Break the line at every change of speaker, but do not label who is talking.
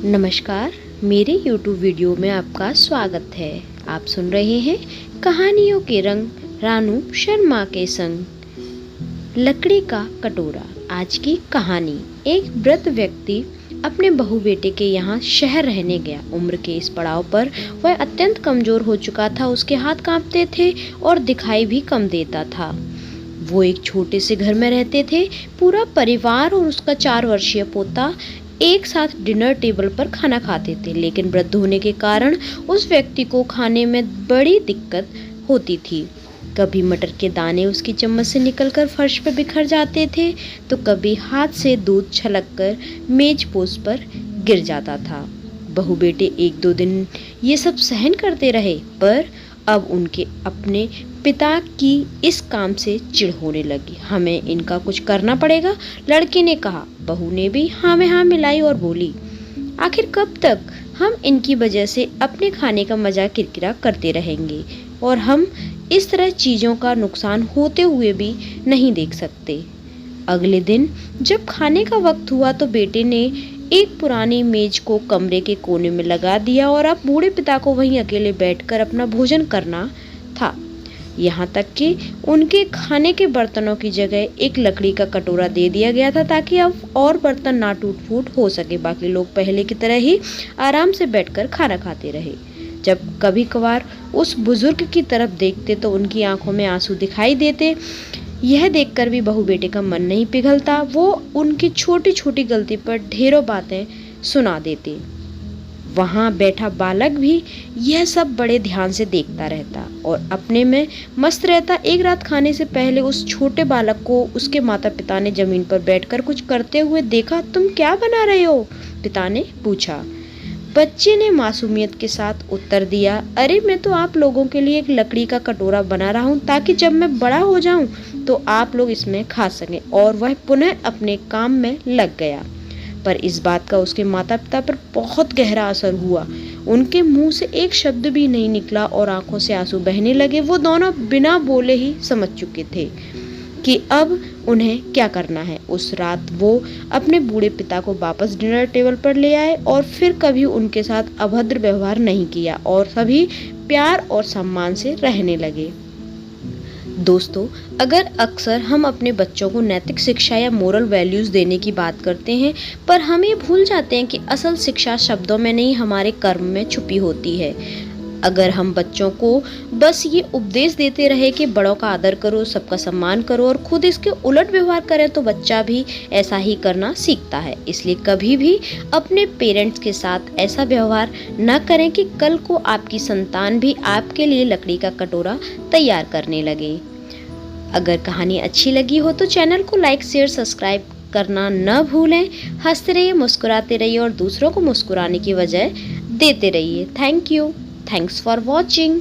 नमस्कार, मेरे YouTube video में आपका स्वागत है। आप सुन रहे हैं कहानियों के रंग रानू शर्मा के संग। लकड़ी का कटोरा। आज की कहानी। एक वृद्ध व्यक्ति अपने बहू बेटे के यहाँ शहर रहने गया। उम्र के इस पड़ाव पर वह अत्यंत कमजोर हो चुका था। उसके हाथ कांपते थे और दिखाई भी कम देता था। वो एक छोटे से घर में रहते थे। पूरा परिवार और उसका 4 वर्षीय पोता एक साथ डिनर टेबल पर खाना खाते थे, लेकिन वृद्ध होने के कारण उस व्यक्ति को खाने में बड़ी दिक्कत होती थी। कभी मटर के दाने उसकी चम्मच से निकलकर फर्श पर बिखर जाते थे, तो कभी हाथ से दूध छलककर मेज पोस्ट पर गिर जाता था। बहू बेटे 1-2 दिन ये सब सहन करते रहे, पर अब उनके अपने पिता की इस काम से चिढ़ होने लगी। हमें इनका कुछ करना पड़ेगा, लड़के ने कहा। बहू ने भी हाँ में हाँ मिलाई और बोली, आखिर कब तक हम इनकी वजह से अपने खाने का मजाक किरकिरा करते रहेंगे, और हम इस तरह चीज़ों का नुकसान होते हुए भी नहीं देख सकते। अगले दिन जब खाने का वक्त हुआ तो बेटे ने एक पुरानी मेज को कमरे के कोने में लगा दिया और अब बूढ़े पिता को वहीं अकेले बैठकर अपना भोजन करना था। यहाँ तक कि उनके खाने के बर्तनों की जगह एक लकड़ी का कटोरा दे दिया गया था, ताकि अब और बर्तन ना टूट फूट हो सके। बाकी लोग पहले की तरह ही आराम से बैठकर खाना खाते रहे। जब कभी कभार उस बुजुर्ग की तरफ देखते तो उनकी आंखों में आंसू दिखाई देते। यह देखकर भी बहू बेटे का मन नहीं पिघलता। वो उनकी छोटी छोटी गलती पर ढेरों बातें सुना देते। वहाँ बैठा बालक भी यह सब बड़े ध्यान से देखता रहता और अपने में मस्त रहता। एक रात खाने से पहले उस छोटे बालक को उसके माता पिता ने जमीन पर बैठकर कुछ करते हुए देखा। तुम क्या बना रहे हो? पिता ने पूछा। बच्चे ने मासूमियत के साथ उत्तर दिया, अरे मैं तो आप लोगों के लिए एक लकड़ी का कटोरा बना रहा हूँ, ताकि जब मैं बड़ा हो जाऊं तो आप लोग इसमें खा सकें। और वह पुनः अपने काम में लग गया। पर इस बात का उसके माता पिता पर बहुत गहरा असर हुआ। उनके मुंह से एक शब्द भी नहीं निकला और आंखों से आंसू बहने लगे। वो दोनों बिना बोले ही समझ चुके थे कि अब उन्हें क्या करना है। उस रात वो अपने बूढ़े पिता को वापस डिनर टेबल पर ले आए और फिर कभी उनके साथ अभद्र व्यवहार नहीं किया और सभी प्यार और सम्मान से रहने लगे। दोस्तों, अगर अक्सर हम अपने बच्चों को नैतिक शिक्षा या मोरल वैल्यूज़ देने की बात करते हैं, पर हम ये भूल जाते हैं कि असल शिक्षा शब्दों में नहीं, हमारे कर्म में छुपी होती है। अगर हम बच्चों को बस ये उपदेश देते रहे कि बड़ों का आदर करो, सबका सम्मान करो, और खुद इसके उलट व्यवहार करें, तो बच्चा भी ऐसा ही करना सीखता है। इसलिए कभी भी अपने पेरेंट्स के साथ ऐसा व्यवहार न करें कि कल को आपकी संतान भी आपके लिए लकड़ी का कटोरा तैयार करने लगे। अगर कहानी अच्छी लगी हो तो चैनल को लाइक, शेयर, सब्सक्राइब करना न भूलें। हंसते रहिए, मुस्कुराते रहिए और दूसरों को मुस्कुराने की वजह देते रहिए। Thank you. Thanks for watching.